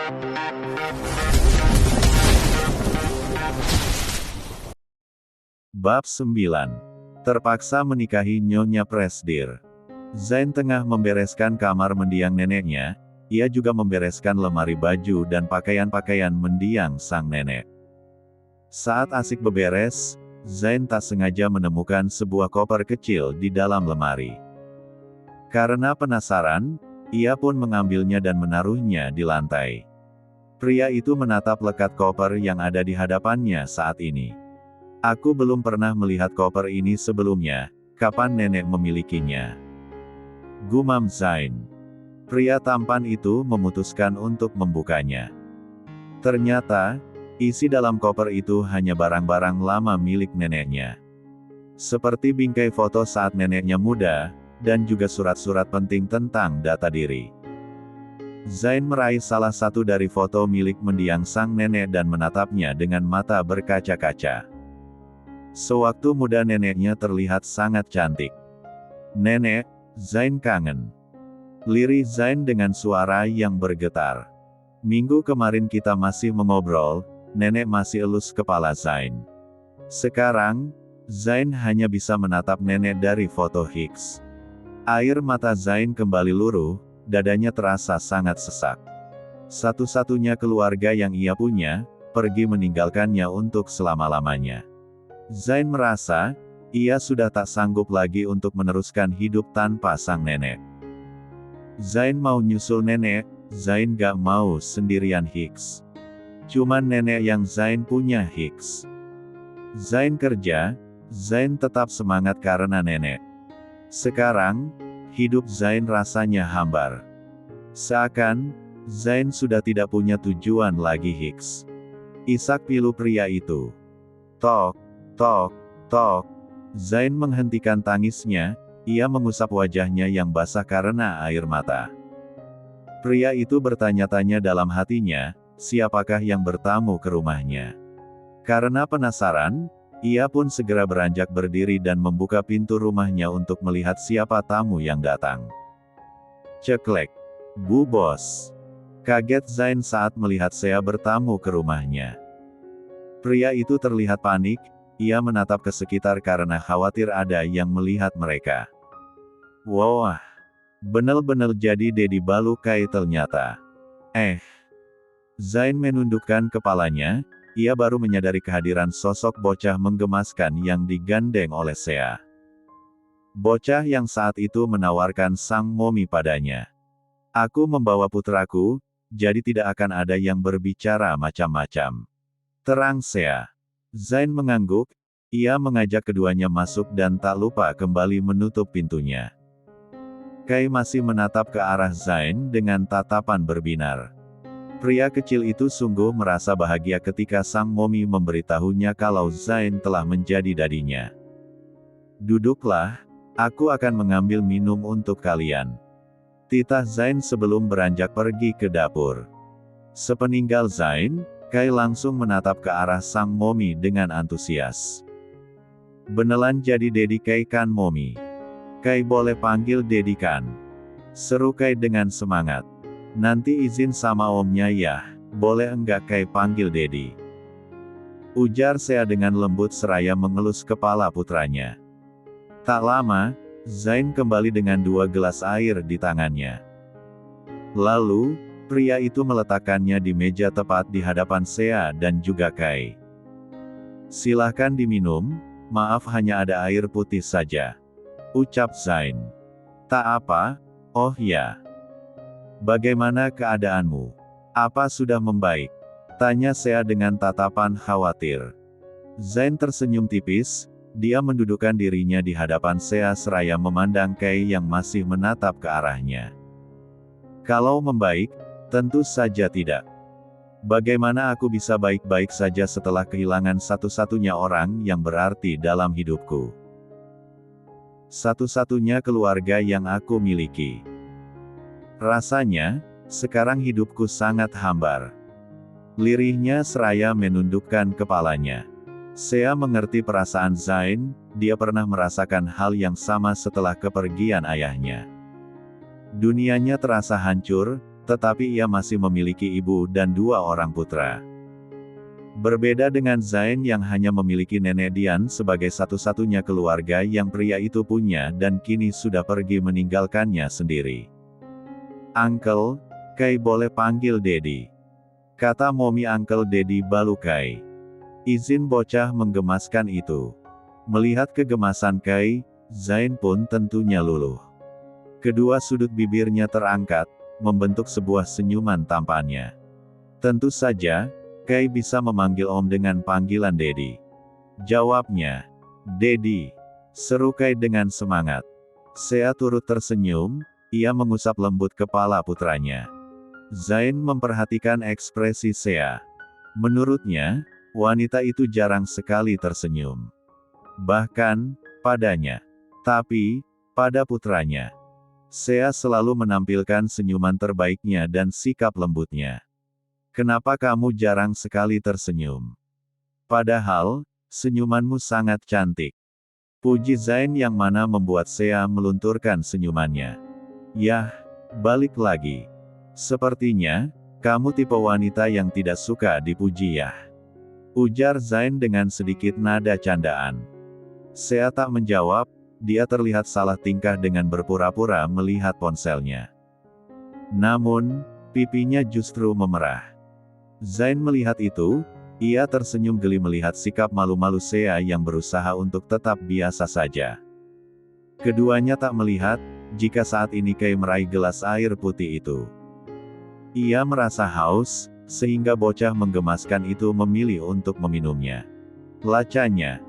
Bab 9. Terpaksa menikahi Nyonya Presdir. Zain tengah membereskan kamar mendiang neneknya, ia juga membereskan lemari baju dan pakaian-pakaian mendiang sang nenek. Saat asik beberes, Zain tak sengaja menemukan sebuah koper kecil di dalam lemari. Karena penasaran, ia pun mengambilnya dan menaruhnya di lantai. Pria itu menatap lekat koper yang ada di hadapannya saat ini. Aku belum pernah melihat koper ini sebelumnya, kapan nenek memilikinya? Gumam Zain. Pria tampan itu memutuskan untuk membukanya. Ternyata, isi dalam koper itu hanya barang-barang lama milik neneknya. Seperti bingkai foto saat neneknya muda, dan juga surat-surat penting tentang data diri. Zain meraih salah satu dari foto milik mendiang sang nenek dan menatapnya dengan mata berkaca-kaca. Sewaktu muda neneknya terlihat sangat cantik. "Nenek, Zain kangen." Lirih Zain dengan suara yang bergetar. "Minggu kemarin kita masih mengobrol," nenek masih elus kepala Zain. Sekarang, Zain hanya bisa menatap nenek dari foto Higgs. Air mata Zain kembali luruh, dadanya terasa sangat sesak. Satu-satunya keluarga yang ia punya, pergi meninggalkannya untuk selama-lamanya. Zain merasa, ia sudah tak sanggup lagi untuk meneruskan hidup tanpa sang nenek. Zain mau nyusul nenek, Zain gak mau sendirian Higgs. Cuman nenek yang Zain punya Higgs. Zain kerja, Zain tetap semangat karena nenek. Sekarang, hidup Zain rasanya hambar. Seakan, Zain sudah tidak punya tujuan lagi Higgs. Isak pilu pria itu. Tok. Tok, tok. Zain menghentikan tangisnya, ia mengusap wajahnya yang basah karena air mata. Pria itu bertanya-tanya dalam hatinya, siapakah yang bertamu ke rumahnya. Karena penasaran, ia pun segera beranjak berdiri dan membuka pintu rumahnya untuk melihat siapa tamu yang datang. Ceklek. "Bu Bos." Kaget Zain saat melihat Sea bertamu ke rumahnya. Pria itu terlihat panik. Ia menatap ke sekitar karena khawatir ada yang melihat mereka. Wah, bener-bener jadi Dedi Balukai ternyata. Zain menundukkan kepalanya, ia baru menyadari kehadiran sosok bocah menggemaskan yang digandeng oleh Sea. Bocah yang saat itu menawarkan sang momi padanya. "Aku membawa putraku, jadi tidak akan ada yang berbicara macam-macam," terang Sea. Zain mengangguk, ia mengajak keduanya masuk dan tak lupa kembali menutup pintunya. Kai masih menatap ke arah Zain dengan tatapan berbinar. Pria kecil itu sungguh merasa bahagia ketika sang momi memberitahunya kalau Zain telah menjadi dadinya. "Duduklah, aku akan mengambil minum untuk kalian," titah Zain sebelum beranjak pergi ke dapur. Sepeninggal Zain, Kai langsung menatap ke arah sang momi dengan antusias. "Beneran jadi Dedi Kai kan momi? Kai boleh panggil Dedi kan?" seru Kai dengan semangat. "Nanti izin sama omnya ya, boleh enggak Kai panggil Dedi?" ujar Sea dengan lembut seraya mengelus kepala putranya. Tak lama, Zain kembali dengan 2 gelas air di tangannya. Lalu, pria itu meletakkannya di meja tepat di hadapan Sea dan juga Kai. "Silahkan diminum, maaf hanya ada air putih saja," ucap Zain. "Tak apa, oh ya. Bagaimana keadaanmu? Apa sudah membaik?" tanya Sea dengan tatapan khawatir. Zain tersenyum tipis, dia mendudukkan dirinya di hadapan Sea seraya memandang Kai yang masih menatap ke arahnya. "Kalau membaik, tentu saja tidak. Bagaimana aku bisa baik-baik saja setelah kehilangan satu-satunya orang yang berarti dalam hidupku? Satu-satunya keluarga yang aku miliki. Rasanya, sekarang hidupku sangat hambar." Lirihnya seraya menundukkan kepalanya. Sea mengerti perasaan Zain, dia pernah merasakan hal yang sama setelah kepergian ayahnya. Dunianya terasa hancur, tetapi ia masih memiliki ibu dan 2 orang putra. Berbeda dengan Zain yang hanya memiliki nenek Dian sebagai satu-satunya keluarga yang pria itu punya dan kini sudah pergi meninggalkannya sendiri. "Uncle, Kai boleh panggil Dedi," kata Momi Uncle Dedi Balukai. Izin bocah menggemaskan itu. Melihat kegemasan Kai, Zain pun tentunya luluh. Kedua sudut bibirnya terangkat, membentuk sebuah senyuman tampannya. Tentu saja, Kai bisa memanggil Om dengan panggilan Dedi. Jawabnya, "Dedi," seru Kai dengan semangat. Sea turut tersenyum, ia mengusap lembut kepala putranya. Zain memperhatikan ekspresi Sea. Menurutnya, wanita itu jarang sekali tersenyum. Bahkan, padanya. Tapi, pada putranya. Sea selalu menampilkan senyuman terbaiknya dan sikap lembutnya. "Kenapa kamu jarang sekali tersenyum? Padahal, senyumanmu sangat cantik," puji Zain yang mana membuat Sea melunturkan senyumannya. "Yah, balik lagi. Sepertinya, kamu tipe wanita yang tidak suka dipuji ya?" ujar Zain dengan sedikit nada candaan. Sea tak menjawab, dia terlihat salah tingkah dengan berpura-pura melihat ponselnya. Namun, pipinya justru memerah. Zain melihat itu, ia tersenyum geli melihat sikap malu-malu Sea yang berusaha untuk tetap biasa saja. Keduanya tak melihat, jika saat ini Kai meraih gelas air putih itu. Ia merasa haus, sehingga bocah menggemaskan itu memilih untuk meminumnya. Lacanya.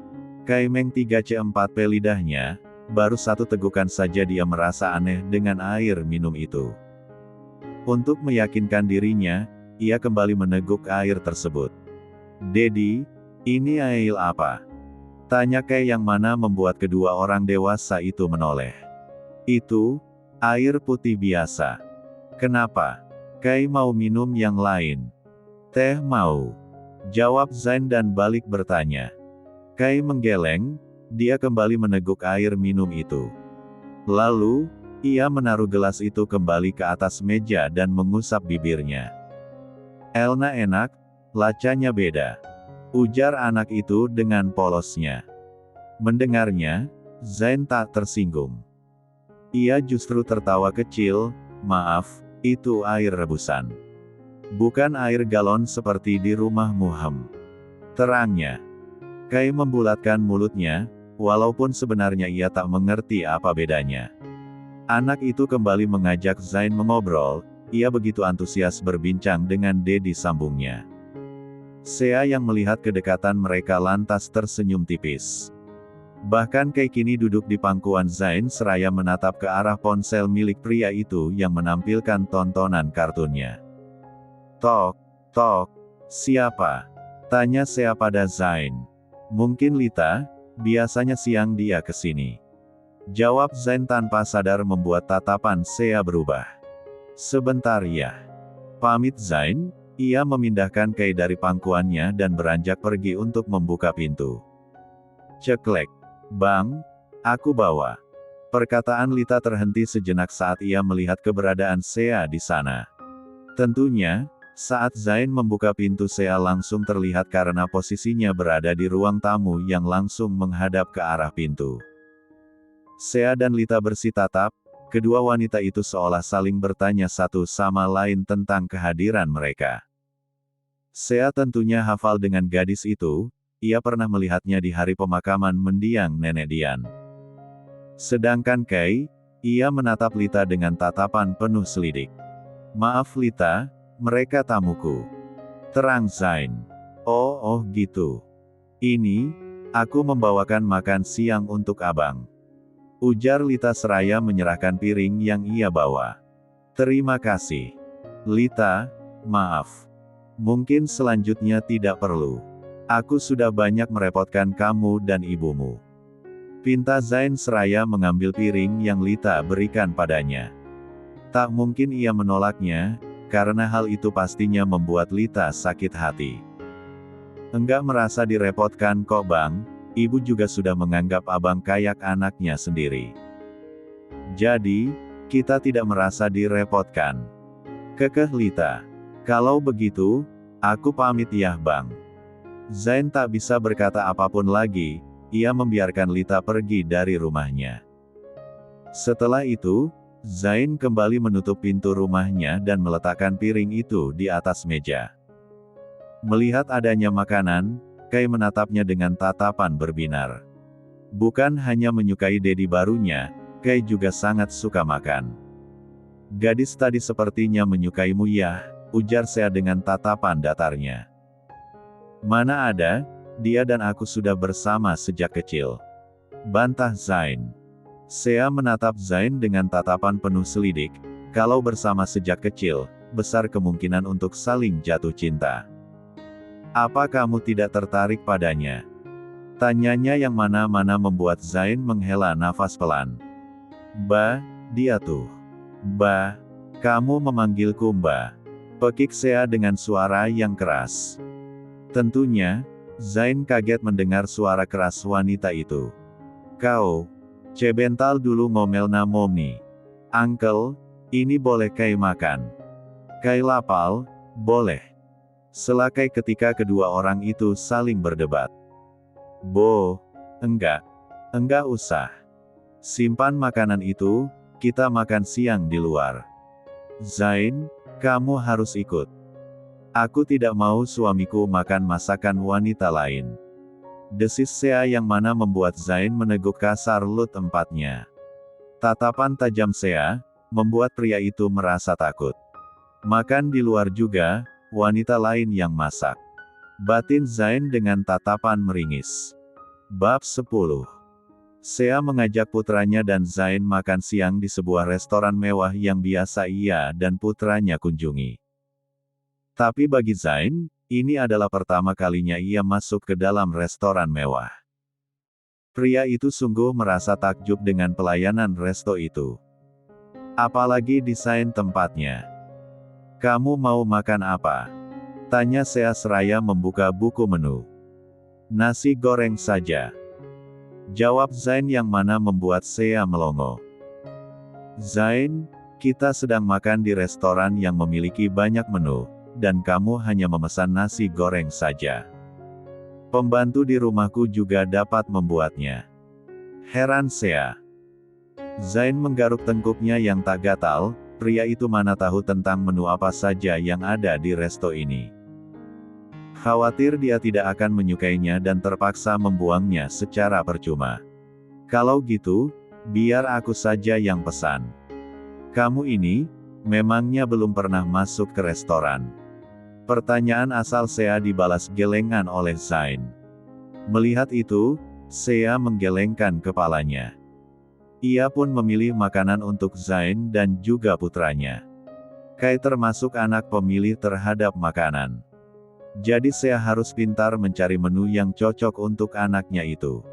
Kai Meng 3C4P lidahnya, baru satu tegukan saja dia merasa aneh dengan air minum itu. Untuk meyakinkan dirinya, ia kembali meneguk air tersebut. "Dedi, ini air apa?" tanya Kai yang mana membuat kedua orang dewasa itu menoleh. "Itu, air putih biasa." "Kenapa? Kai mau minum yang lain?" "Teh mau," jawab Zain dan balik bertanya. Kai menggeleng, dia kembali meneguk air minum itu. Lalu, ia menaruh gelas itu kembali ke atas meja dan mengusap bibirnya. "Elna enak, lacanya beda," ujar anak itu dengan polosnya. Mendengarnya, Zain tak tersinggung. Ia justru tertawa kecil, "Maaf, itu air rebusan. Bukan air galon seperti di rumah Muhem," terangnya. Kai membulatkan mulutnya, walaupun sebenarnya ia tak mengerti apa bedanya. Anak itu kembali mengajak Zain mengobrol, ia begitu antusias berbincang dengan Dedi sambungnya. Sea yang melihat kedekatan mereka lantas tersenyum tipis. Bahkan Kai kini duduk di pangkuan Zain seraya menatap ke arah ponsel milik pria itu yang menampilkan tontonan kartunnya. "Tok, tok, siapa?" tanya Sea pada Zain. "Mungkin Lita, biasanya siang dia kesini," jawab Zain tanpa sadar membuat tatapan Sea berubah. "Sebentar ya." Pamit Zain, ia memindahkan Kai dari pangkuannya dan beranjak pergi untuk membuka pintu. "Ceklek. Bang, aku bawa." Perkataan Lita terhenti sejenak saat ia melihat keberadaan Sea di sana. Tentunya, saat Zain membuka pintu Sea langsung terlihat karena posisinya berada di ruang tamu yang langsung menghadap ke arah pintu. Sea dan Lita bersitatap, kedua wanita itu seolah saling bertanya satu sama lain tentang kehadiran mereka. Sea tentunya hafal dengan gadis itu, ia pernah melihatnya di hari pemakaman mendiang nenek Dian. Sedangkan Kai, ia menatap Lita dengan tatapan penuh selidik. "Maaf Lita, mereka tamuku," terang Zain. Oh gitu. Ini, aku membawakan makan siang untuk abang," ujar Lita seraya menyerahkan piring yang ia bawa. "Terima kasih. Lita, maaf. Mungkin selanjutnya tidak perlu. Aku sudah banyak merepotkan kamu dan ibumu," pinta Zain seraya mengambil piring yang Lita berikan padanya. Tak mungkin ia menolaknya, karena hal itu pastinya membuat Lita sakit hati. "Enggak merasa direpotkan kok bang, ibu juga sudah menganggap abang kayak anaknya sendiri. Jadi, kita tidak merasa direpotkan," Kekeh Lita. Kalau begitu, aku pamit ya Bang. Zain tak bisa berkata apapun lagi, ia membiarkan Lita pergi dari rumahnya. Setelah itu, Zain kembali menutup pintu rumahnya dan meletakkan piring itu di atas meja. Melihat adanya makanan, Kai menatapnya dengan tatapan berbinar. Bukan hanya menyukai dedi barunya, Kai juga sangat suka makan. Gadis tadi sepertinya menyukaimu ya, ujar Sea dengan tatapan datarnya. Mana ada, dia dan aku sudah bersama sejak kecil. Bantah Zain. Sea menatap Zain dengan tatapan penuh selidik, kalau bersama sejak kecil, besar kemungkinan untuk saling jatuh cinta. Apa kamu tidak tertarik padanya? Tanyanya yang mana-mana membuat Zain menghela nafas pelan. Ba, dia tuh. Ba, kamu memanggilku Mbak. Pekik Sea dengan suara yang keras. Tentunya, Zain kaget mendengar suara keras wanita itu. Kau, cebental dulu ngomelna momni. Uncle, ini boleh Kai makan? Kai lapal, boleh. Selakai ketika kedua orang itu saling berdebat. Bo, enggak usah. Simpan makanan itu, kita makan siang di luar. Zain, kamu harus ikut. Aku tidak mau suamiku makan masakan wanita lain. Desis Sea yang mana membuat Zain meneguk kasar lut empatnya. Tatapan tajam Sea, membuat pria itu merasa takut. Makan di luar juga, wanita lain yang masak. Batin Zain dengan tatapan meringis. Bab 10. Sea mengajak putranya dan Zain makan siang di sebuah restoran mewah yang biasa ia dan putranya kunjungi. Tapi bagi Zain, ini adalah pertama kalinya ia masuk ke dalam restoran mewah. Pria itu sungguh merasa takjub dengan pelayanan resto itu. Apalagi desain tempatnya. Kamu mau makan apa? Tanya Sea seraya membuka buku menu. Nasi goreng saja. Jawab Zain yang mana membuat Sea melongo. Zain, kita sedang makan di restoran yang memiliki banyak menu, dan kamu hanya memesan nasi goreng saja. Pembantu di rumahku juga dapat membuatnya. Heran Sea. Zain menggaruk tengkuknya yang tak gatal, pria itu mana tahu tentang menu apa saja yang ada di resto ini. Khawatir dia tidak akan menyukainya dan terpaksa membuangnya secara percuma. Kalau gitu, biar aku saja yang pesan. Kamu ini, memangnya belum pernah masuk ke restoran? Pertanyaan asal Sea dibalas gelengan oleh Zain. Melihat itu, Sea menggelengkan kepalanya. Ia pun memilih makanan untuk Zain dan juga putranya. Kai termasuk anak pemilih terhadap makanan. Jadi Sea harus pintar mencari menu yang cocok untuk anaknya itu.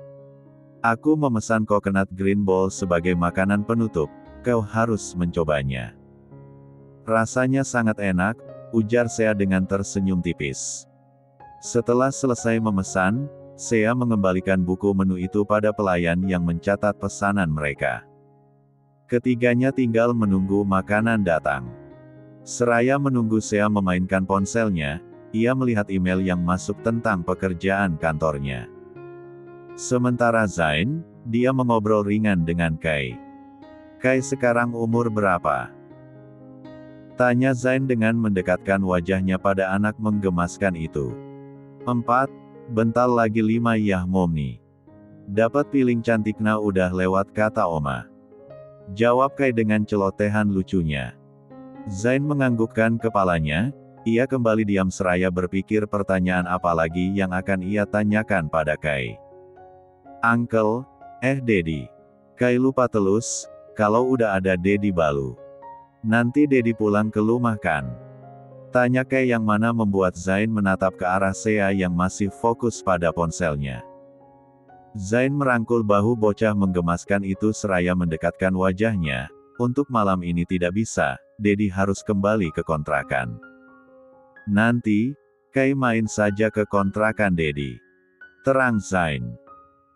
Aku memesan coconut green ball sebagai makanan penutup, kau harus mencobanya. Rasanya sangat enak, ujar Sea dengan tersenyum tipis. Setelah selesai memesan, Sea mengembalikan buku menu itu pada pelayan yang mencatat pesanan mereka. Ketiganya tinggal menunggu makanan datang. Seraya menunggu Sea memainkan ponselnya, ia melihat email yang masuk tentang pekerjaan kantornya. Sementara Zain, dia mengobrol ringan dengan Kai. Kai sekarang umur berapa? Tanya Zain dengan mendekatkan wajahnya pada anak menggemaskan itu. 4, bentar lagi 5 yah momni. Dapat piling cantikna udah lewat kata Oma. Jawab Kai dengan celotehan lucunya. Zain menganggukkan kepalanya, ia kembali diam seraya berpikir pertanyaan apa lagi yang akan ia tanyakan pada Kai. Uncle, Dedi. Kai lupa telus, kalau udah ada Dedi balu. Nanti Dedi pulang ke rumah kan? Tanya Kai yang mana membuat Zain menatap ke arah Sea yang masih fokus pada ponselnya. Zain merangkul bahu bocah menggemaskan itu seraya mendekatkan wajahnya. Untuk malam ini tidak bisa, Dedi harus kembali ke kontrakan. Nanti, Kai main saja ke kontrakan Dedi. Terang Zain.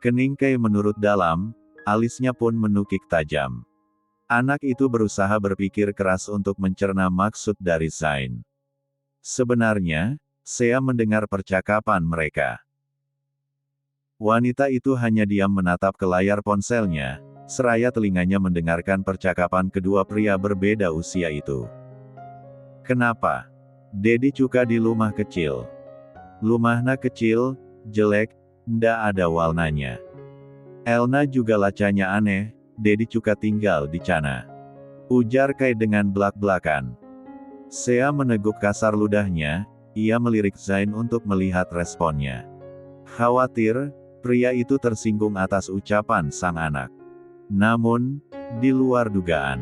Kening Kai menurut dalam, alisnya pun menukik tajam. Anak itu berusaha berpikir keras untuk mencerna maksud dari Zain. Sebenarnya, Sea mendengar percakapan mereka. Wanita itu hanya diam menatap ke layar ponselnya, seraya telinganya mendengarkan percakapan kedua pria berbeda usia itu. Kenapa? Dedi cuka di rumah kecil. Rumahnya kecil, jelek, ndak ada warnanya. Elna juga lacanya aneh, Dedi cuka tinggal di Cana. Ujar Kai dengan belak-belakan. Sea meneguk kasar ludahnya, ia melirik Zain untuk melihat responnya. Khawatir, pria itu tersinggung atas ucapan sang anak. Namun, di luar dugaan,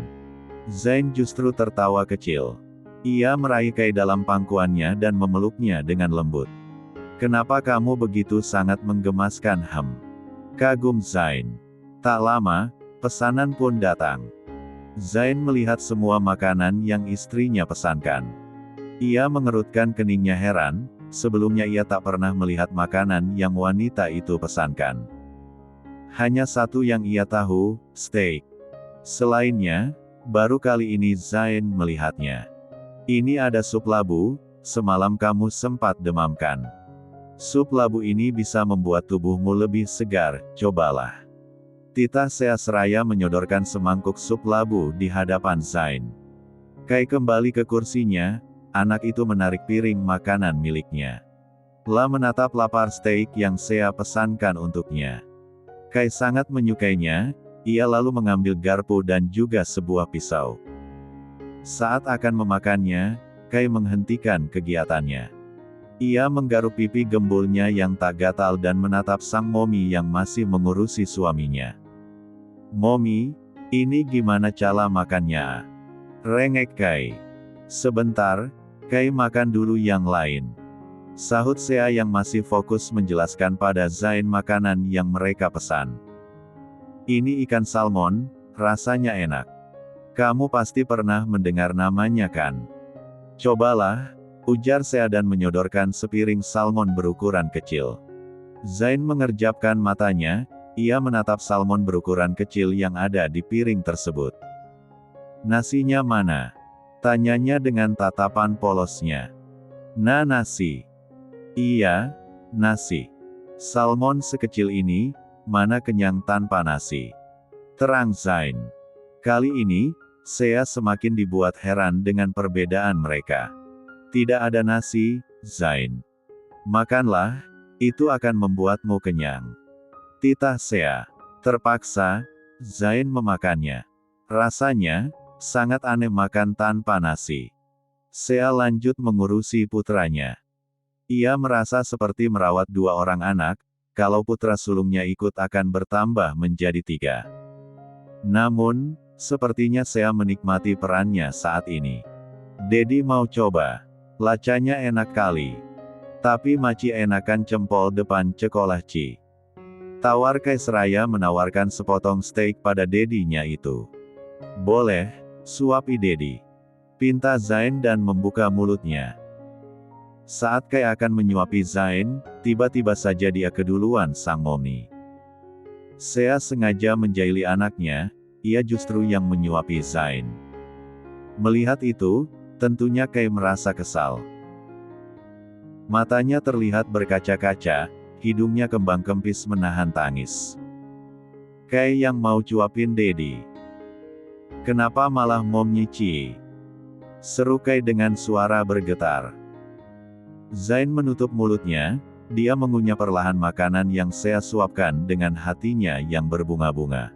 Zain justru tertawa kecil. Ia meraih Kai dalam pangkuannya dan memeluknya dengan lembut. Kenapa kamu begitu sangat menggemaskan? Kagum Zain. Tak lama, pesanan pun datang. Zain melihat semua makanan yang istrinya pesankan. Ia mengerutkan keningnya heran, sebelumnya ia tak pernah melihat makanan yang wanita itu pesankan. Hanya satu yang ia tahu, steak. Selainnya, baru kali ini Zain melihatnya. Ini ada sup labu, semalam kamu sempat demamkan. Sup labu ini bisa membuat tubuhmu lebih segar, cobalah. Tita Sea seraya menyodorkan semangkuk sup labu di hadapan Zain. Kai kembali ke kursinya, anak itu menarik piring makanan miliknya. La menatap lapar steak yang Sea pesankan untuknya. Kai sangat menyukainya, ia lalu mengambil garpu dan juga sebuah pisau. Saat akan memakannya, Kai menghentikan kegiatannya. Ia menggaruk pipi gembulnya yang tak gatal dan menatap sang Momi yang masih mengurusi suaminya. Momi, ini gimana cara makannya? Rengek Kai. Sebentar, Kai makan dulu yang lain. Sahut Sea yang masih fokus menjelaskan pada Zain makanan yang mereka pesan. Ini ikan salmon, rasanya enak. Kamu pasti pernah mendengar namanya kan? Cobalah, ujar Sea dan menyodorkan sepiring salmon berukuran kecil. Zain mengerjapkan matanya, ia menatap salmon berukuran kecil yang ada di piring tersebut. Nasinya mana? Tanyanya dengan tatapan polosnya. Nasi. Iya, nasi. Salmon sekecil ini, mana kenyang tanpa nasi? Terang Zain. Kali ini, Sea semakin dibuat heran dengan perbedaan mereka. Tidak ada nasi, Zain. Makanlah, itu akan membuatmu kenyang. Titah Sea. Terpaksa, Zain memakannya. Rasanya, sangat aneh makan tanpa nasi. Sea lanjut mengurusi putranya. Ia merasa seperti merawat dua orang anak, kalau putra sulungnya ikut akan bertambah menjadi 3. Namun, sepertinya Sea menikmati perannya saat ini. Dedi mau coba. Lacanya enak kali. Tapi maci enakan jempol depan cekolah Ci. Tawar Kai seraya menawarkan sepotong steak pada dedinya itu. Boleh, suapi Dedi. Pinta Zain dan membuka mulutnya. Saat Kai akan menyuapi Zain, tiba-tiba saja dia keduluan sang Momi. Sea sengaja menjahili anaknya, ia justru yang menyuapi Zain. Melihat itu, tentunya Kai merasa kesal. Matanya terlihat berkaca-kaca, hidungnya kembang kempis menahan tangis. Kai yang mau cuapin Dedi. Kenapa malah Mom Nyici? Seru Kai dengan suara bergetar. Zain menutup mulutnya, dia mengunyah perlahan makanan yang Sea suapkan dengan hatinya yang berbunga-bunga.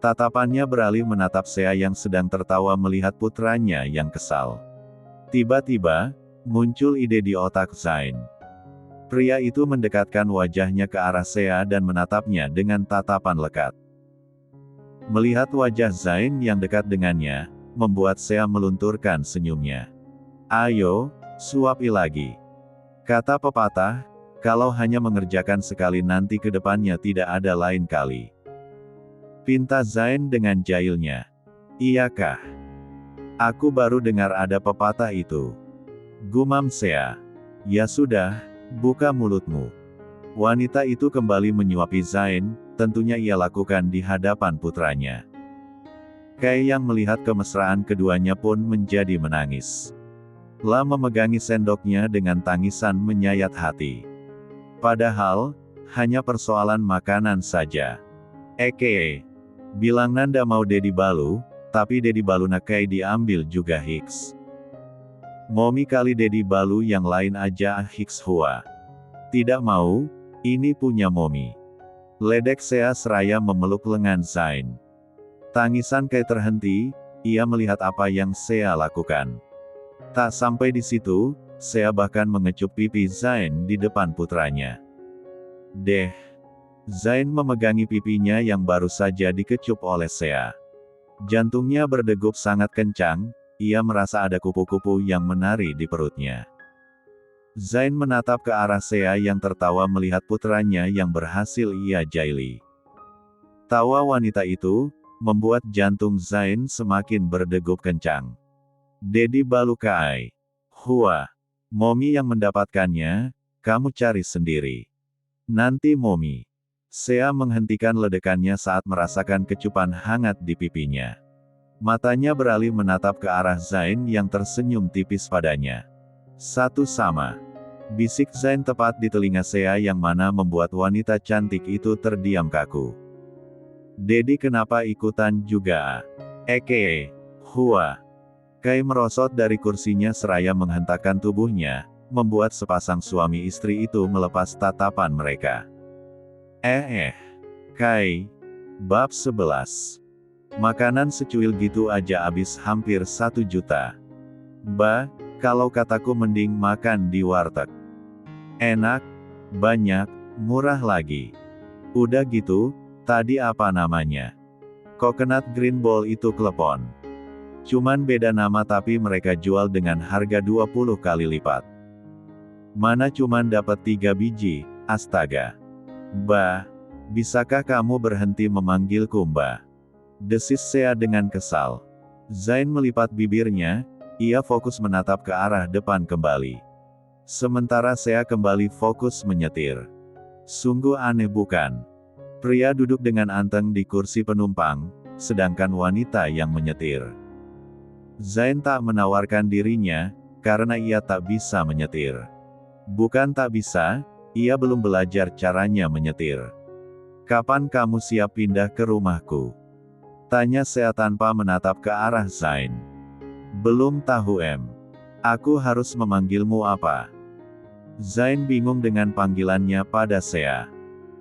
Tatapannya beralih menatap Sea yang sedang tertawa melihat putranya yang kesal. Tiba-tiba, muncul ide di otak Zain. Pria itu mendekatkan wajahnya ke arah Sea dan menatapnya dengan tatapan lekat. Melihat wajah Zain yang dekat dengannya, membuat Sea melunturkan senyumnya. Ayo, suapi lagi. Kata pepatah, kalau hanya mengerjakan sekali nanti ke depannya tidak ada lain kali. Pinta Zain dengan jahilnya. Iyakah? Aku baru dengar ada pepatah itu. Gumam Sea. Ya sudah, buka mulutmu. Wanita itu kembali menyuapi Zain, tentunya ia lakukan di hadapan putranya. Kai yang melihat kemesraan keduanya pun menjadi menangis. La memegangi sendoknya dengan tangisan menyayat hati. Padahal, hanya persoalan makanan saja. Bilang Nanda mau Dedi Balu, tapi Dedi Balu nak Kai diambil juga Hicks. Momi kali Dedi Balu yang lain aja Hicks Hua. Tidak mau, ini punya Momi. Ledek Sea seraya memeluk lengan Zain. Tangisan Kai terhenti, ia melihat apa yang Sea lakukan. Tak sampai di situ, Sea bahkan mengecup pipi Zain di depan putranya. Zain memegangi pipinya yang baru saja dikecup oleh Sea. Jantungnya berdegup sangat kencang, ia merasa ada kupu-kupu yang menari di perutnya. Zain menatap ke arah Sea yang tertawa melihat putranya yang berhasil ia jaili. Tawa wanita itu membuat jantung Zain semakin berdegup kencang. Dedi Balu Kai Hua. Momi yang mendapatkannya, kamu cari sendiri. Nanti Momi. Sea menghentikan ledekannya saat merasakan kecupan hangat di pipinya. Matanya beralih menatap ke arah Zain yang tersenyum tipis padanya. Satu sama. Bisik Zain tepat di telinga Sea yang mana membuat wanita cantik itu terdiam kaku. Dedi kenapa ikutan juga? Hua. Kai merosot dari kursinya seraya menghentakkan tubuhnya, membuat sepasang suami istri itu melepas tatapan mereka. Kai. Bab 11. Makanan secuil gitu aja abis hampir 1 juta. Kalau kataku mending makan di warteg. Enak, banyak, murah lagi. Udah gitu, tadi apa namanya? Coconut Green Ball itu klepon. Cuman beda nama tapi mereka jual dengan harga 20 kali lipat. Mana cuman dapat 3 biji, astaga. Bisakah kamu berhenti memanggilku Mbah? Desis Sea dengan kesal. Zain melipat bibirnya, ia fokus menatap ke arah depan kembali. Sementara Sea kembali fokus menyetir. Sungguh aneh bukan? Pria duduk dengan anteng di kursi penumpang, sedangkan wanita yang menyetir. Zain tak menawarkan dirinya, karena ia tak bisa menyetir. Bukan tak bisa, ia belum belajar caranya menyetir. Kapan kamu siap pindah ke rumahku? Tanya Sea tanpa menatap ke arah Zain. Belum tahu Aku harus memanggilmu apa? Zain bingung dengan panggilannya pada Sea.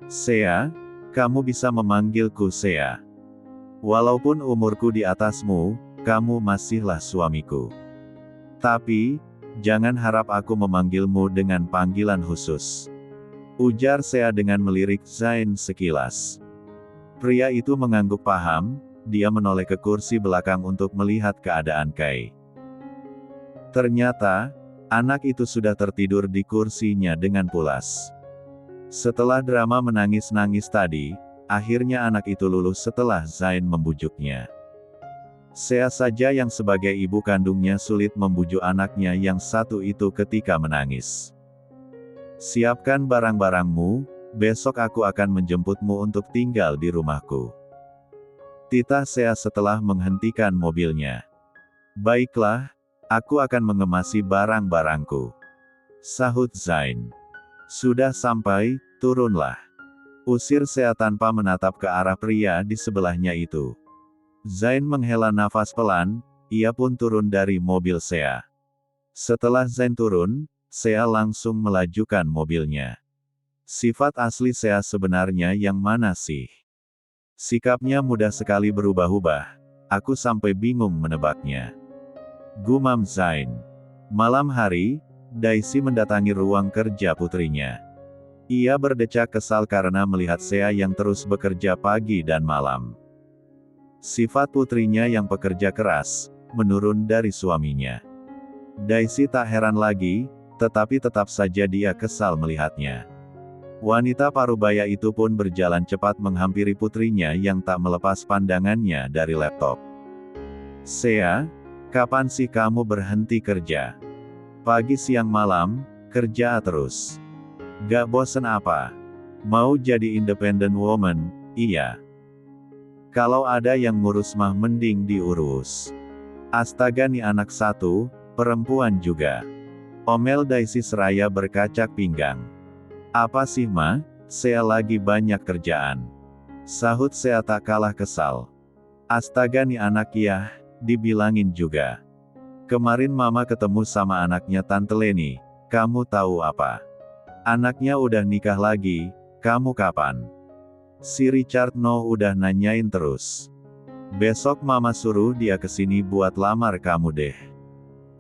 Sea, kamu bisa memanggilku Sea. Walaupun umurku di atasmu, kamu masihlah suamiku. Tapi, jangan harap aku memanggilmu dengan panggilan khusus. Ujar Sea dengan melirik Zain sekilas. Pria itu mengangguk paham, dia menoleh ke kursi belakang untuk melihat keadaan Kai. Ternyata, anak itu sudah tertidur di kursinya dengan pulas. Setelah drama menangis-nangis tadi, akhirnya anak itu luluh setelah Zain membujuknya. Sea saja yang sebagai ibu kandungnya sulit membujuk anaknya yang satu itu ketika menangis. Siapkan barang-barangmu, besok aku akan menjemputmu untuk tinggal di rumahku. Titah Sea setelah menghentikan mobilnya. Baiklah, aku akan mengemasi barang-barangku. Sahut Zain. Sudah sampai, turunlah. Usir Sea tanpa menatap ke arah pria di sebelahnya itu. Zain menghela nafas pelan, ia pun turun dari mobil Sea. Setelah Zain turun, Sea langsung melajukan mobilnya. Sifat asli Sea sebenarnya yang mana sih? Sikapnya mudah sekali berubah-ubah, aku sampai bingung menebaknya. Gumam Zain. Malam hari, Daisy mendatangi ruang kerja putrinya. Ia berdecak kesal karena melihat Sea yang terus bekerja pagi dan malam. Sifat putrinya yang pekerja keras, menurun dari suaminya. Daisy tak heran lagi, tetapi tetap saja dia kesal melihatnya. Wanita parubaya itu pun berjalan cepat menghampiri putrinya yang tak melepas pandangannya dari laptop. Sea, kapan sih kamu berhenti kerja? Pagi siang malam, kerja terus. Gak bosen apa? Mau jadi independent woman, iya. Kalau ada yang ngurus mah mending diurus. Astaga nih anak satu, perempuan juga. Omel Daisy seraya berkacak pinggang. Apa sih ma? Saya lagi banyak kerjaan. Sahut saya tak kalah kesal. Astaga nih anak ya, dibilangin juga. Kemarin mama ketemu sama anaknya Tante Leni, kamu tahu apa? Anaknya udah nikah lagi, kamu kapan? Si Richard no udah nanyain terus. Besok mama suruh dia kesini buat lamar kamu deh.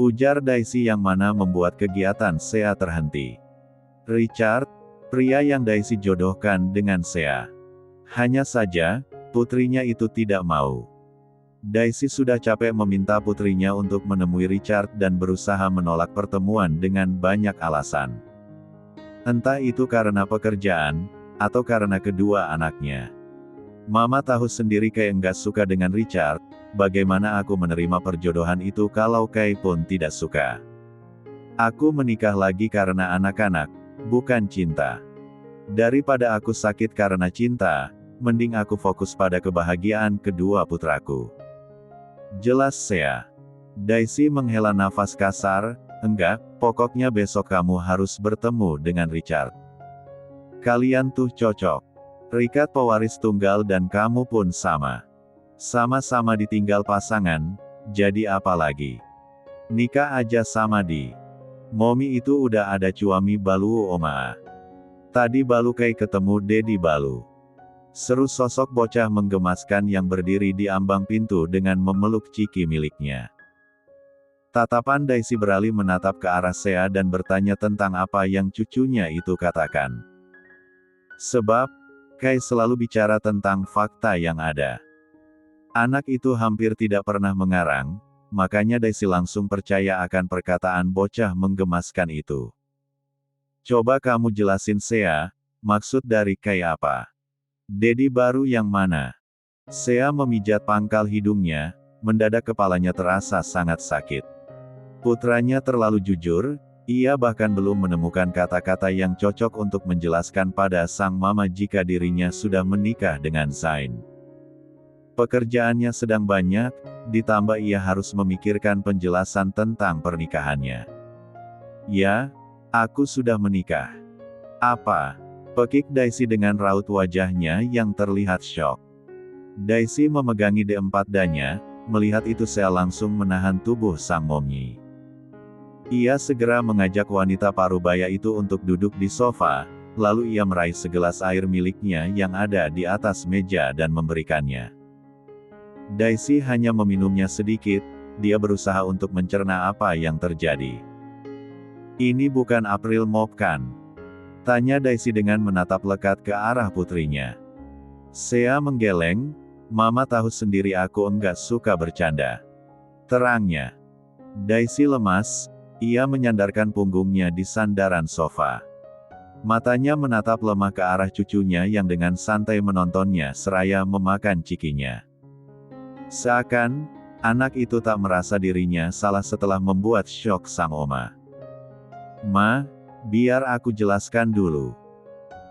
Ujar Daisy yang mana membuat kegiatan Sea terhenti. Richard, pria yang Daisy jodohkan dengan Sea. Hanya saja, putrinya itu tidak mau. Daisy sudah capek meminta putrinya untuk menemui Richard dan berusaha menolak pertemuan dengan banyak alasan. Entah itu karena pekerjaan, atau karena kedua anaknya. Mama tahu sendiri Kay enggak suka dengan Richard, bagaimana aku menerima perjodohan itu kalau Kay pun tidak suka. Aku menikah lagi karena anak-anak, bukan cinta. Daripada aku sakit karena cinta, mending aku fokus pada kebahagiaan kedua putraku. Jelas Sea. Daisy menghela nafas kasar, enggak, pokoknya besok kamu harus bertemu dengan Richard. Kalian tuh cocok. Richard pewaris tunggal dan kamu pun sama. Sama-sama ditinggal pasangan, jadi apa lagi? Nikah aja sama di. Momi itu udah ada cuami balu oma. Tadi balu Kay ketemu Dedi balu. Seru sosok bocah menggemaskan yang berdiri di ambang pintu dengan memeluk ciki miliknya. Tatapan Daisy beralih menatap ke arah Sea dan bertanya tentang apa yang cucunya itu katakan. Sebab, Kay selalu bicara tentang fakta yang ada. Anak itu hampir tidak pernah mengarang, makanya Daisy langsung percaya akan perkataan bocah menggemaskan itu. Coba kamu jelasin Sea, maksud dari Kay apa? Dedi baru yang mana? Sea memijat pangkal hidungnya, mendadak kepalanya terasa sangat sakit. Putranya terlalu jujur, ia bahkan belum menemukan kata-kata yang cocok untuk menjelaskan pada sang mama jika dirinya sudah menikah dengan Zain. Pekerjaannya sedang banyak, ditambah ia harus memikirkan penjelasan tentang pernikahannya. Ya, aku sudah menikah. Apa? Pekik Daisy dengan raut wajahnya yang terlihat syok. Daisy memegangi D4-nya, melihat itu Sea langsung menahan tubuh sang momnyi. Ia segera mengajak wanita parubaya itu untuk duduk di sofa, lalu ia meraih segelas air miliknya yang ada di atas meja dan memberikannya. Daisy hanya meminumnya sedikit, dia berusaha untuk mencerna apa yang terjadi. Ini bukan April Mop kan? Tanya Daisy dengan menatap lekat ke arah putrinya. Sea menggeleng, mama tahu sendiri aku enggak suka bercanda. Terangnya. Daisy lemas, ia menyandarkan punggungnya di sandaran sofa. Matanya menatap lemah ke arah cucunya yang dengan santai menontonnya seraya memakan cikinya. Seakan, anak itu tak merasa dirinya salah setelah membuat syok sang oma. Ma, biar aku jelaskan dulu.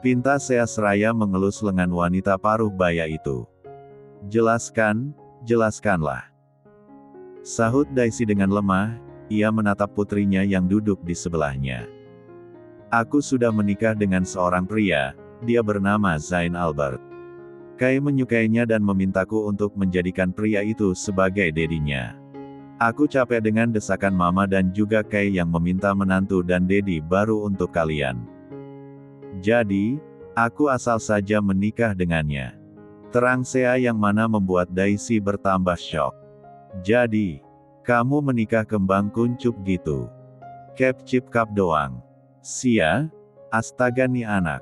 Pinta Sea seraya mengelus lengan wanita paruh baya itu. Jelaskan, jelaskanlah. Sahut Daisy dengan lemah, ia menatap putrinya yang duduk di sebelahnya. Aku sudah menikah dengan seorang pria, dia bernama Zain Albert. Kay menyukainya dan memintaku untuk menjadikan pria itu sebagai dedinya. Aku capek dengan desakan mama dan juga Kay yang meminta menantu dan dedi baru untuk kalian. Jadi, aku asal saja menikah dengannya. Terang Sea yang mana membuat Daisy bertambah syok. Jadi, kamu menikah kembang kuncup gitu. Kep cip kap doang. Sia, astaga nih anak.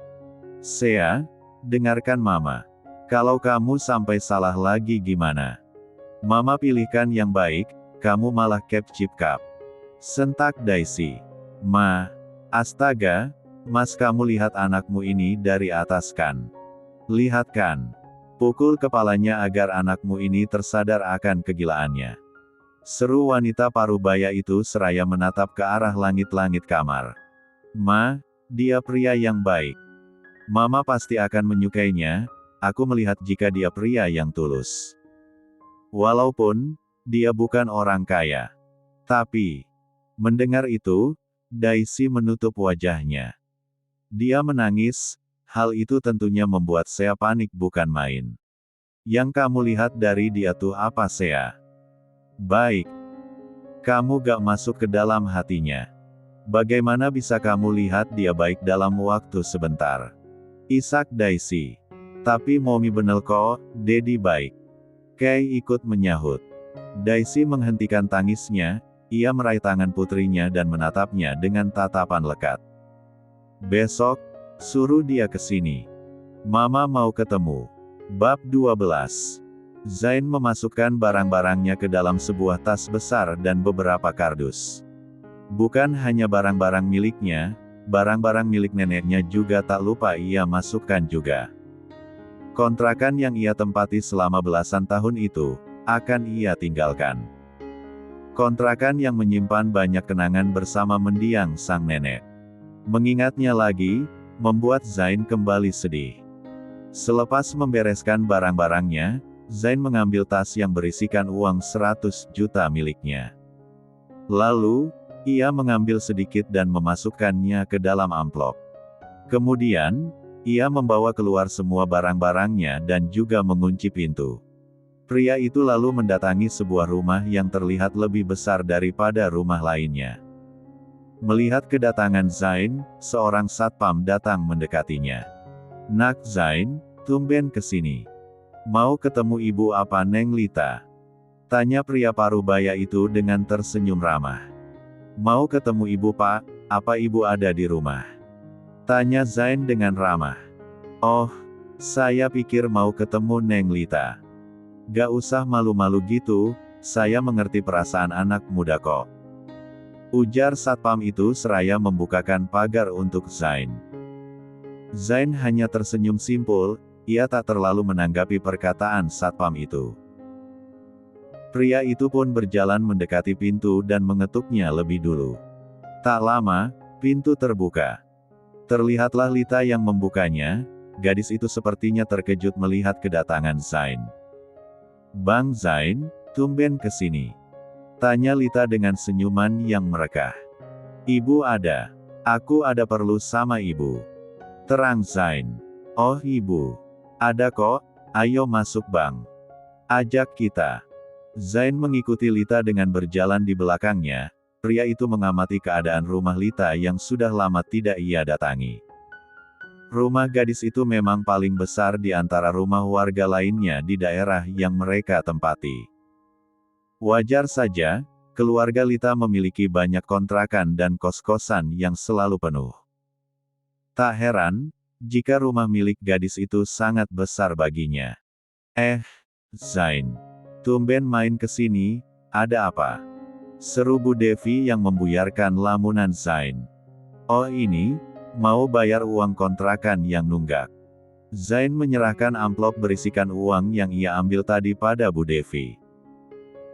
Sea, dengarkan mama. Kalau kamu sampai salah lagi gimana? Mama pilihkan yang baik, kamu malah kep cip kap. Sentak Daisy. Ma, astaga, mas kamu lihat anakmu ini dari atas kan? Lihat kan? Pukul kepalanya agar anakmu ini tersadar akan kegilaannya. Seru wanita parubaya itu seraya menatap ke arah langit-langit kamar. Ma, dia pria yang baik. Mama pasti akan menyukainya, aku melihat jika dia pria yang tulus. Walaupun dia bukan orang kaya. Tapi, mendengar itu, Daisy menutup wajahnya. Dia menangis, hal itu tentunya membuat Sea panik bukan main. Yang kamu lihat dari dia tuh apa Sea? Baik. Kamu gak masuk ke dalam hatinya. Bagaimana bisa kamu lihat dia baik dalam waktu sebentar? Isak Daisy. Tapi Mommy bener kok, Daddy baik. Kay ikut menyahut. Daisy menghentikan tangisnya, ia meraih tangan putrinya dan menatapnya dengan tatapan lekat. Besok, suruh dia ke sini. Mama mau ketemu. Bab 12. Zain memasukkan barang-barangnya ke dalam sebuah tas besar dan beberapa kardus. Bukan hanya barang-barang miliknya, barang-barang milik neneknya juga tak lupa ia masukkan juga. Kontrakan yang ia tempati selama belasan tahun itu, akan ia tinggalkan. Kontrakan yang menyimpan banyak kenangan bersama mendiang sang nenek. Mengingatnya lagi, membuat Zain kembali sedih. Selepas membereskan barang-barangnya, Zain mengambil tas yang berisikan uang 100 juta miliknya. Lalu, ia mengambil sedikit dan memasukkannya ke dalam amplop. Kemudian, ia membawa keluar semua barang-barangnya dan juga mengunci pintu. Pria itu lalu mendatangi sebuah rumah yang terlihat lebih besar daripada rumah lainnya. Melihat kedatangan Zain, seorang satpam datang mendekatinya. Nak Zain, tumben kesini. Mau ketemu ibu apa Neng Lita? Tanya pria parubaya itu dengan tersenyum ramah. Mau ketemu ibu pak, apa ibu ada di rumah? Tanya Zain dengan ramah. Oh, saya pikir mau ketemu Neng Lita. Gak usah malu-malu gitu, saya mengerti perasaan anak muda kok. Ujar satpam itu seraya membukakan pagar untuk Zain. Zain hanya tersenyum simpul, ia tak terlalu menanggapi perkataan satpam itu. Pria itu pun berjalan mendekati pintu dan mengetuknya lebih dulu. Tak lama, pintu terbuka. Terlihatlah Lita yang membukanya, gadis itu sepertinya terkejut melihat kedatangan Zain. Bang Zain, tumben kesini. Tanya Lita dengan senyuman yang merekah. Ibu ada. Aku ada perlu sama ibu. Terang Zain. Oh ibu. Ada kok, ayo masuk bang. Ajak kita. Zain mengikuti Lita dengan berjalan di belakangnya, pria itu mengamati keadaan rumah Lita yang sudah lama tidak ia datangi. Rumah gadis itu memang paling besar di antara rumah warga lainnya di daerah yang mereka tempati. Wajar saja, keluarga Lita memiliki banyak kontrakan dan kos-kosan yang selalu penuh. Tak heran, jika rumah milik gadis itu sangat besar baginya. Zain. Tumben main ke sini, ada apa? Seru Bu Devi yang membuyarkan lamunan Zain. Oh ini, mau bayar uang kontrakan yang nunggak. Zain menyerahkan amplop berisikan uang yang ia ambil tadi pada Bu Devi.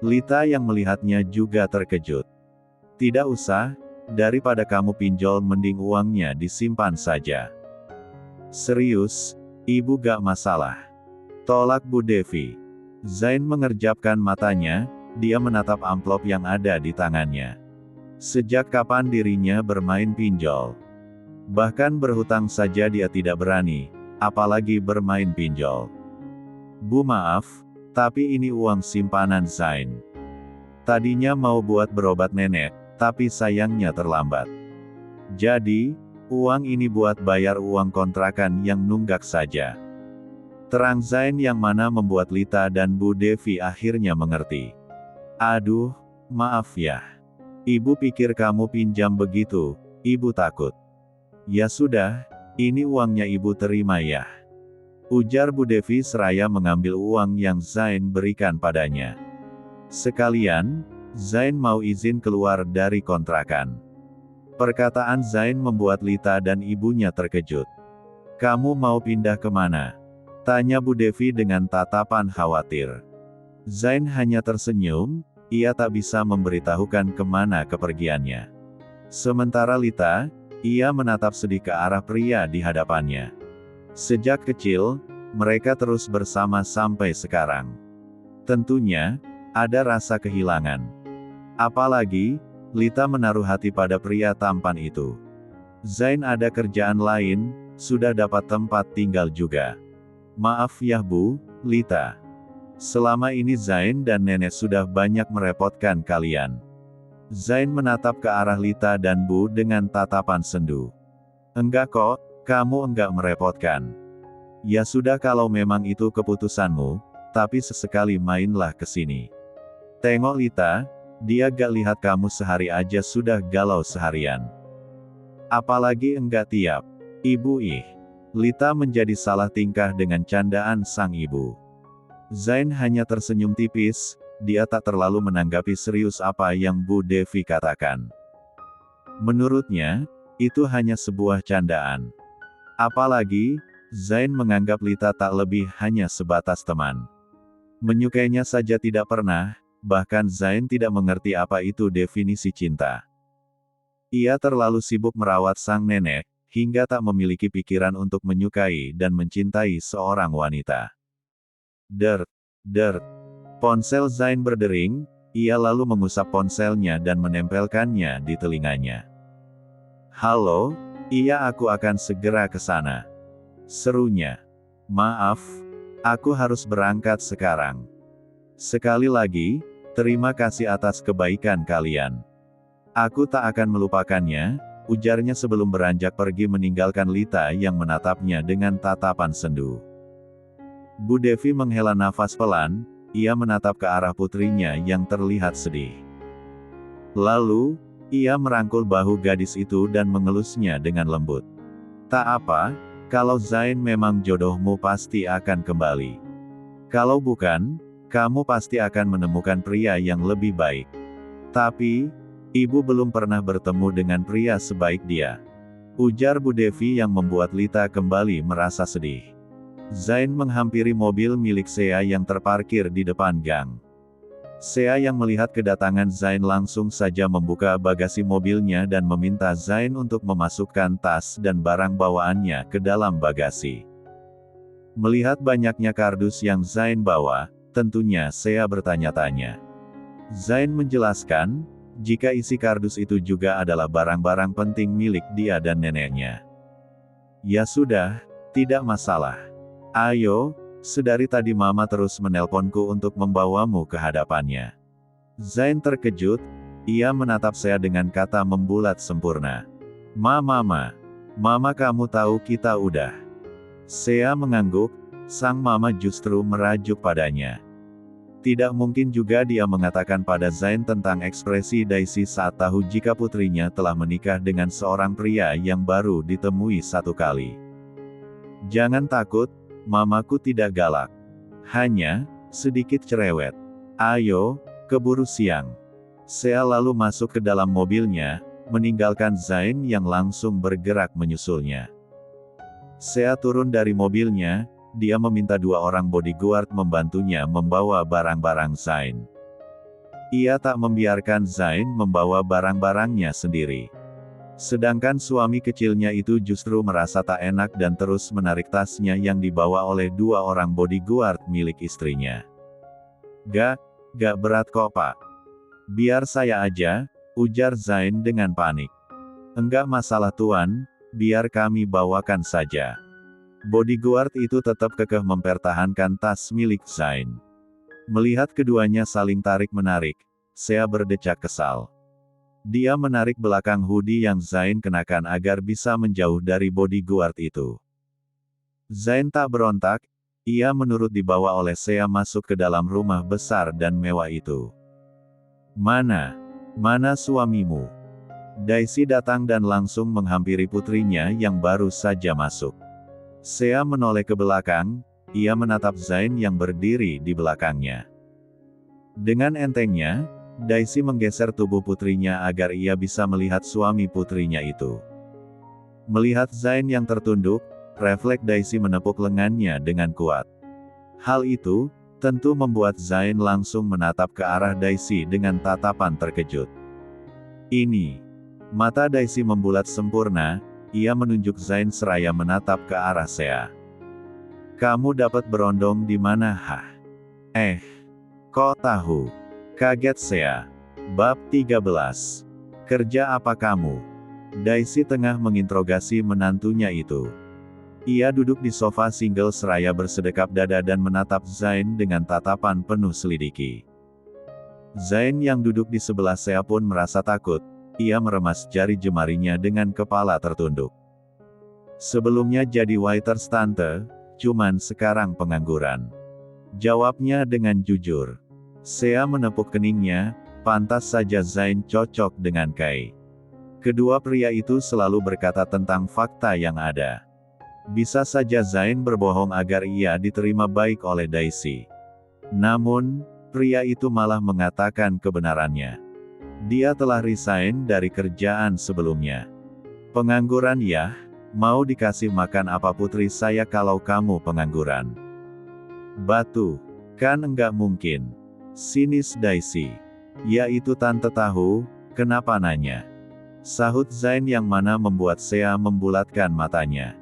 Lita yang melihatnya juga terkejut. Tidak usah, daripada kamu pinjol mending uangnya disimpan saja. Serius, ibu gak masalah. Tolak Bu Devi. Zain mengerjapkan matanya, dia menatap amplop yang ada di tangannya. Sejak kapan dirinya bermain pinjol? Bahkan berhutang saja dia tidak berani, apalagi bermain pinjol. Bu maaf, tapi ini uang simpanan Zain. Tadinya mau buat berobat nenek, tapi sayangnya terlambat. Jadi, uang ini buat bayar uang kontrakan yang nunggak saja. Terang Zain yang mana membuat Lita dan Bu Devi akhirnya mengerti. Aduh, maaf ya. Ibu pikir kamu pinjam begitu, ibu takut. Ya sudah, ini uangnya ibu terima ya. Ujar Bu Devi seraya mengambil uang yang Zain berikan padanya. Sekalian, Zain mau izin keluar dari kontrakan. Perkataan Zain membuat Lita dan ibunya terkejut. Kamu mau pindah kemana? Tanya Bu Devi dengan tatapan khawatir. Zain hanya tersenyum, ia tak bisa memberitahukan kemana kepergiannya. Sementara Lita, ia menatap sedih ke arah pria di hadapannya. Sejak kecil, mereka terus bersama sampai sekarang. Tentunya, ada rasa kehilangan. Apalagi, Lita menaruh hati pada pria tampan itu. Zain ada kerjaan lain, sudah dapat tempat tinggal juga. Maaf ya Bu, Lita. Selama ini Zain dan Nenek sudah banyak merepotkan kalian. Zain menatap ke arah Lita dan Bu dengan tatapan sendu. Enggak kok, kamu enggak merepotkan. Ya sudah kalau memang itu keputusanmu, tapi sesekali mainlah ke sini. Tengok Lita, dia gak lihat kamu sehari aja sudah galau seharian. Apalagi enggak tiap. Ibu Lita menjadi salah tingkah dengan candaan sang ibu. Zain hanya tersenyum tipis, dia tak terlalu menanggapi serius apa yang Bu Devi katakan. Menurutnya, itu hanya sebuah candaan. Apalagi, Zain menganggap Lita tak lebih hanya sebatas teman. Menyukainya saja tidak pernah, bahkan Zain tidak mengerti apa itu definisi cinta. Ia terlalu sibuk merawat sang nenek, hingga tak memiliki pikiran untuk menyukai dan mencintai seorang wanita. Dert. Ponsel Zain berdering, ia lalu mengusap ponselnya dan menempelkannya di telinganya. Halo, iya aku akan segera ke sana. Serunya. Maaf, aku harus berangkat sekarang. Sekali lagi, terima kasih atas kebaikan kalian. Aku tak akan melupakannya, ujarnya sebelum beranjak pergi meninggalkan Lita yang menatapnya dengan tatapan sendu. Bu Devi menghela nafas pelan, ia menatap ke arah putrinya yang terlihat sedih. Lalu, ia merangkul bahu gadis itu dan mengelusnya dengan lembut. Tak apa, kalau Zain memang jodohmu pasti akan kembali. Kalau bukan, kamu pasti akan menemukan pria yang lebih baik. Tapi, ibu belum pernah bertemu dengan pria sebaik dia. Ujar Bu Devi yang membuat Lita kembali merasa sedih. Zain menghampiri mobil milik Sea yang terparkir di depan gang. Sea yang melihat kedatangan Zain langsung saja membuka bagasi mobilnya dan meminta Zain untuk memasukkan tas dan barang bawaannya ke dalam bagasi. Melihat banyaknya kardus yang Zain bawa, tentunya Sea bertanya-tanya. Zain menjelaskan, jika isi kardus itu juga adalah barang-barang penting milik dia dan neneknya. Ya sudah, tidak masalah. Ayo, sedari tadi Mama terus menelponku untuk membawamu ke hadapannya. Zain terkejut, ia menatap Sea dengan kata membulat sempurna. Mama kamu tahu kita udah. Sea mengangguk, sang Mama justru merajuk padanya. Tidak mungkin juga dia mengatakan pada Zain tentang ekspresi Daisy saat tahu jika putrinya telah menikah dengan seorang pria yang baru ditemui satu kali. Jangan takut, Mamaku tidak galak. Hanya, sedikit cerewet. Ayo, keburu siang. Sea lalu masuk ke dalam mobilnya, meninggalkan Zain yang langsung bergerak menyusulnya. Sea turun dari mobilnya, dia meminta 2 orang bodyguard membantunya membawa barang-barang Zain. Ia tak membiarkan Zain membawa barang-barangnya sendiri. Sedangkan suami kecilnya itu justru merasa tak enak dan terus menarik tasnya yang dibawa oleh 2 orang bodyguard milik istrinya. Gak berat kok Pak. Biar saya aja, ujar Zain dengan panik. Enggak masalah Tuan, biar kami bawakan saja. Bodyguard itu tetap kekeh mempertahankan tas milik Zain. Melihat keduanya saling tarik-menarik, Sea berdecak kesal. Dia menarik belakang hoodie yang Zain kenakan agar bisa menjauh dari bodyguard itu. Zain tak berontak, ia menurut dibawa oleh Sea masuk ke dalam rumah besar dan mewah itu. Mana suamimu? Daisy datang dan langsung menghampiri putrinya yang baru saja masuk. Sea menoleh ke belakang, ia menatap Zain yang berdiri di belakangnya. Dengan entengnya, Daisy menggeser tubuh putrinya agar ia bisa melihat suami putrinya itu. Melihat Zain yang tertunduk, refleks Daisy menepuk lengannya dengan kuat. Hal itu, tentu membuat Zain langsung menatap ke arah Daisy dengan tatapan terkejut. Mata Daisy membulat sempurna, ia menunjuk Zain seraya menatap ke arah Sea. Kamu dapat berondong di mana? Hah? Kok tahu? Kaget Sea. Bab 13. Kerja apa kamu? Daisy tengah menginterogasi menantunya itu. Ia duduk di sofa single seraya bersedekap dada dan menatap Zain dengan tatapan penuh selidiki. Zain yang duduk di sebelah Sea pun merasa takut. Ia meremas jari jemarinya dengan kepala tertunduk. Sebelumnya jadi waiters tante, cuman sekarang pengangguran. Jawabnya dengan jujur. Sea menepuk keningnya, pantas saja Zain cocok dengan Kai. Kedua pria itu selalu berkata tentang fakta yang ada. Bisa saja Zain berbohong agar ia diterima baik oleh Daisy. Namun, pria itu malah mengatakan kebenarannya. Dia telah resign dari kerjaan sebelumnya. Pengangguran ya? Mau dikasih makan apa putri saya kalau kamu pengangguran? Batu. Kan enggak mungkin. Sinis Daisy. Ya itu tante tahu, kenapa nanya? Sahut Zain yang mana membuat Sea membulatkan matanya.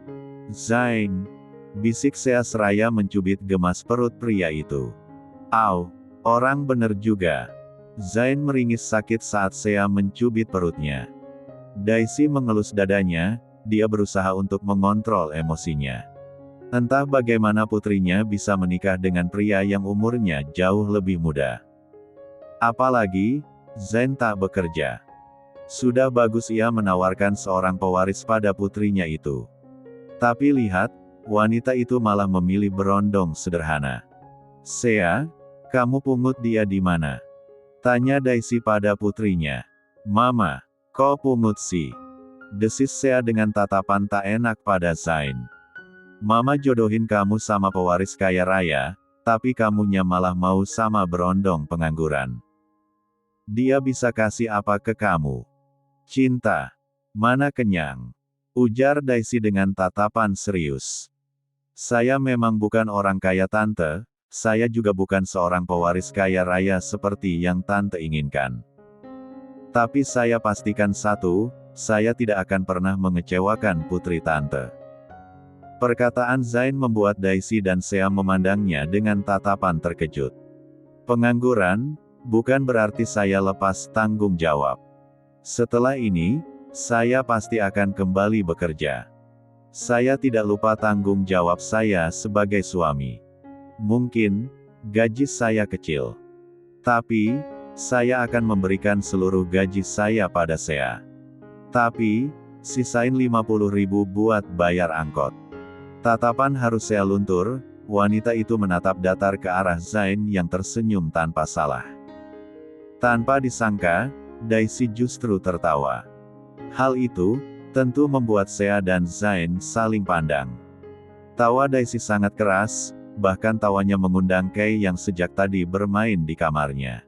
Zain. Bisik Sea seraya mencubit gemas perut pria itu. Au, orang bener juga. Zain meringis sakit saat Sea mencubit perutnya. Daisy mengelus dadanya. Dia berusaha untuk mengontrol emosinya. Entah bagaimana putrinya bisa menikah dengan pria yang umurnya jauh lebih muda. Apalagi, Zain tak bekerja. Sudah bagus ia menawarkan seorang pewaris pada putrinya itu. Tapi lihat, wanita itu malah memilih berondong sederhana. Sea, kamu pungut dia di mana? Tanya Daisy pada putrinya. Mama, kok pungut sih? Desis Sea dengan tatapan tak enak pada Zain. Mama jodohin kamu sama pewaris kaya raya, tapi kamunya malah mau sama berondong pengangguran. Dia bisa kasih apa ke kamu? Cinta. Mana kenyang? Ujar Daisy dengan tatapan serius. Saya memang bukan orang kaya tante, saya juga bukan seorang pewaris kaya raya seperti yang tante inginkan. Tapi saya pastikan satu, saya tidak akan pernah mengecewakan putri tante. Perkataan Zain membuat Daisy dan Sea memandangnya dengan tatapan terkejut. Pengangguran, bukan berarti saya lepas tanggung jawab. Setelah ini, saya pasti akan kembali bekerja. Saya tidak lupa tanggung jawab saya sebagai suami. Mungkin, gaji saya kecil. Tapi, saya akan memberikan seluruh gaji saya pada Sea. Tapi, sisain 50.000 buat bayar angkot. Tatapan harus Sea luntur, wanita itu menatap datar ke arah Zain yang tersenyum tanpa salah. Tanpa disangka, Daisy justru tertawa. Hal itu, tentu membuat Sea dan Zain saling pandang. Tawa Daisy sangat keras, bahkan tawanya mengundang Kai yang sejak tadi bermain di kamarnya.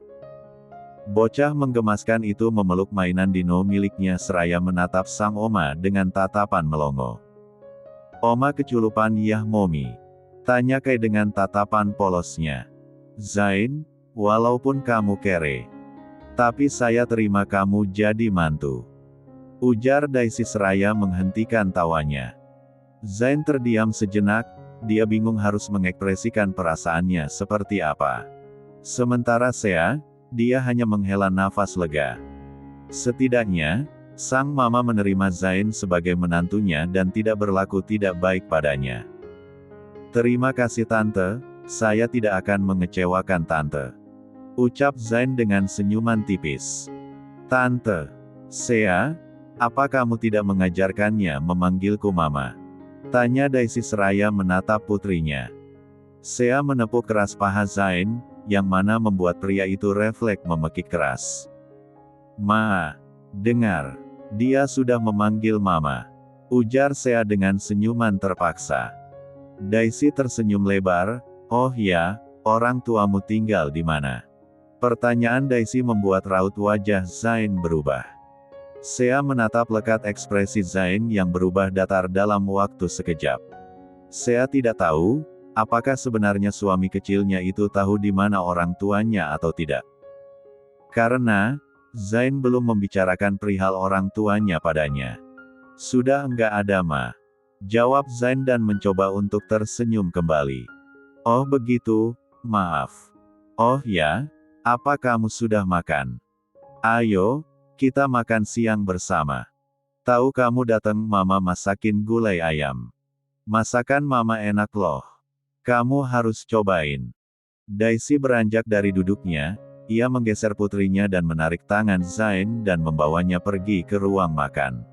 Bocah menggemaskan itu memeluk mainan dino miliknya seraya menatap sang oma dengan tatapan melongo. Oma keculupan yah momi? Tanya Kai dengan tatapan polosnya. Zain, walaupun kamu kere, tapi saya terima kamu jadi mantu. Ujar Daisy seraya menghentikan tawanya. Zain terdiam sejenak, dia bingung harus mengekspresikan perasaannya seperti apa. Sementara Sea, dia hanya menghela nafas lega. Setidaknya, sang mama menerima Zain sebagai menantunya dan tidak berlaku tidak baik padanya. Terima kasih tante, saya tidak akan mengecewakan tante. Ucap Zain dengan senyuman tipis. Tante. Sea, apa kamu tidak mengajarkannya memanggilku mama? Tanya Daisy seraya menatap putrinya. Sea menepuk keras paha Zain, yang mana membuat pria itu refleks memekik keras. Ma, dengar, dia sudah memanggil mama. Ujar Sea dengan senyuman terpaksa. Daisy tersenyum lebar, oh ya, orang tuamu tinggal di mana? Pertanyaan Daisy membuat raut wajah Zain berubah. Sea menatap lekat ekspresi Zain yang berubah datar dalam waktu sekejap. Sea tidak tahu, apakah sebenarnya suami kecilnya itu tahu di mana orang tuanya atau tidak. Karena, Zain belum membicarakan perihal orang tuanya padanya. Sudah enggak ada ma. Jawab Zain dan mencoba untuk tersenyum kembali. Oh begitu, maaf. Oh ya, apa kamu sudah makan? Ayo, kita makan siang bersama. Tahu kamu datang mama masakin gulai ayam. Masakan mama enak loh. Kamu harus cobain. Daisy beranjak dari duduknya, ia menggeser putrinya dan menarik tangan Zain dan membawanya pergi ke ruang makan.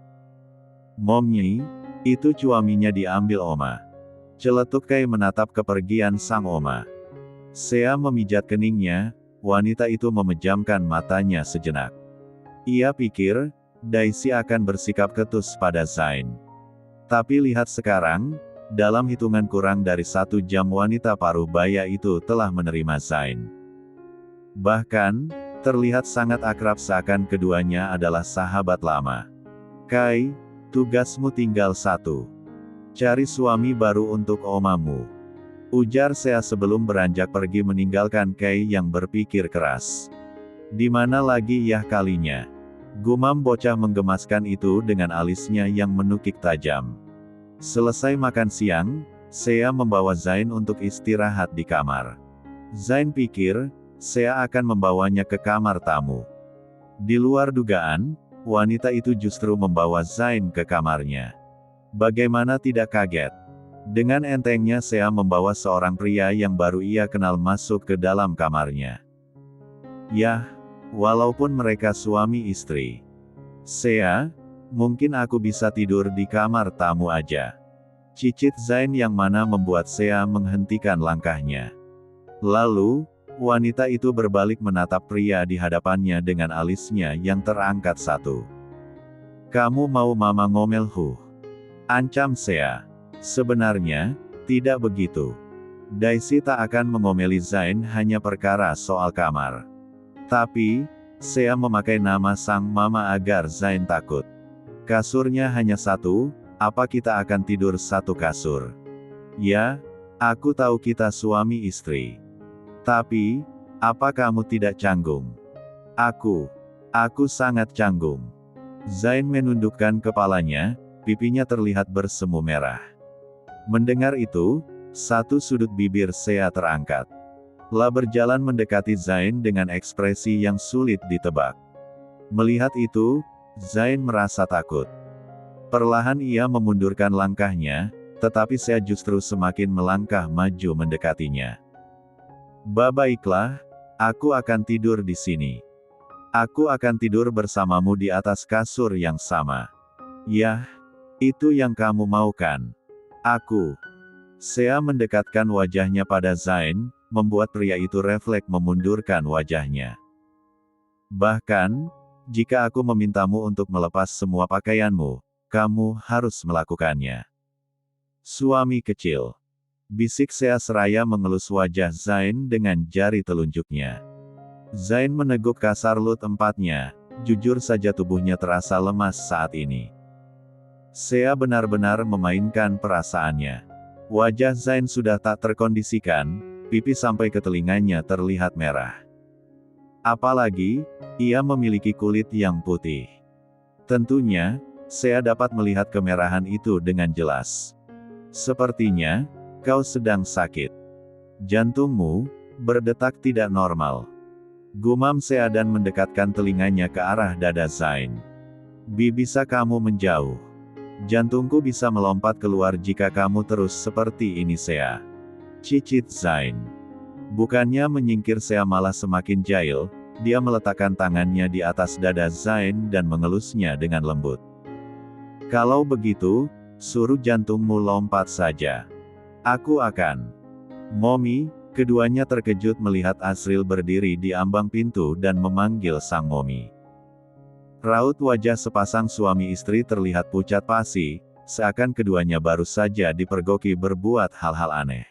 Momnyi, itu cuaminya diambil Oma. Celetuk Kei menatap kepergian sang Oma. Sea memijat keningnya, wanita itu memejamkan matanya sejenak. Ia pikir, Daisy akan bersikap ketus pada Zain. Tapi lihat sekarang, dalam hitungan kurang dari 1 jam wanita paruh baya itu telah menerima Zain. Bahkan, terlihat sangat akrab seakan keduanya adalah sahabat lama. Kai, tugasmu tinggal 1. Cari suami baru untuk omamu. Ujar Sea sebelum beranjak pergi meninggalkan Kai yang berpikir keras. Di mana lagi yah kalinya? Gumam bocah menggemaskan itu dengan alisnya yang menukik tajam. Selesai makan siang, Sea membawa Zain untuk istirahat di kamar. Zain pikir, Sea akan membawanya ke kamar tamu. Di luar dugaan, wanita itu justru membawa Zain ke kamarnya. Bagaimana tidak kaget? Dengan entengnya Sea membawa seorang pria yang baru ia kenal masuk ke dalam kamarnya. Yah, walaupun mereka suami istri. Sea, mungkin aku bisa tidur di kamar tamu aja. Cicit Zain yang mana membuat Sea menghentikan langkahnya. Lalu, wanita itu berbalik menatap pria di hadapannya dengan alisnya yang terangkat 1. Kamu mau mama ngomel huh? Ancam Sea. Sebenarnya, tidak begitu. Daisy tak akan mengomeli Zain hanya perkara soal kamar. Tapi, Sea memakai nama sang mama agar Zain takut. Kasurnya hanya 1, apa kita akan tidur 1 kasur? Ya, aku tahu kita suami istri. Tapi, apa kamu tidak canggung? Aku sangat canggung. Zain menundukkan kepalanya, pipinya terlihat bersemu merah. Mendengar itu, 1 sudut bibir Sea terangkat. La berjalan mendekati Zain dengan ekspresi yang sulit ditebak. Melihat itu, Zain merasa takut. Perlahan ia memundurkan langkahnya, tetapi Sea justru semakin melangkah maju mendekatinya. Baiklah, aku akan tidur di sini. Aku akan tidur bersamamu di atas kasur yang sama. Yah, itu yang kamu mau kan? Aku. Sea mendekatkan wajahnya pada Zain, membuat pria itu refleks memundurkan wajahnya. Bahkan, jika aku memintamu untuk melepas semua pakaianmu, kamu harus melakukannya. Suami kecil. Bisik Sea seraya mengelus wajah Zain dengan jari telunjuknya. Zain meneguk kasar lut empatnya, jujur saja tubuhnya terasa lemas saat ini. Sea benar-benar memainkan perasaannya. Wajah Zain sudah tak terkondisikan, pipi sampai ke telinganya terlihat merah. Apalagi, ia memiliki kulit yang putih. Tentunya, Sea dapat melihat kemerahan itu dengan jelas. Sepertinya, kau sedang sakit. Jantungmu berdetak tidak normal. Gumam Sea dan mendekatkan telinganya ke arah dada Zain. Bisa kamu menjauh. Jantungku bisa melompat keluar jika kamu terus seperti ini Sea. Cicit Zain. Bukannya menyingkir Sea malah semakin jahil, dia meletakkan tangannya di atas dada Zain dan mengelusnya dengan lembut. Kalau begitu, suruh jantungmu lompat saja. Aku akan. Momi. Keduanya terkejut melihat Asril berdiri di ambang pintu dan memanggil sang Momi. Raut wajah sepasang suami istri terlihat pucat pasi, seakan keduanya baru saja dipergoki berbuat hal-hal aneh.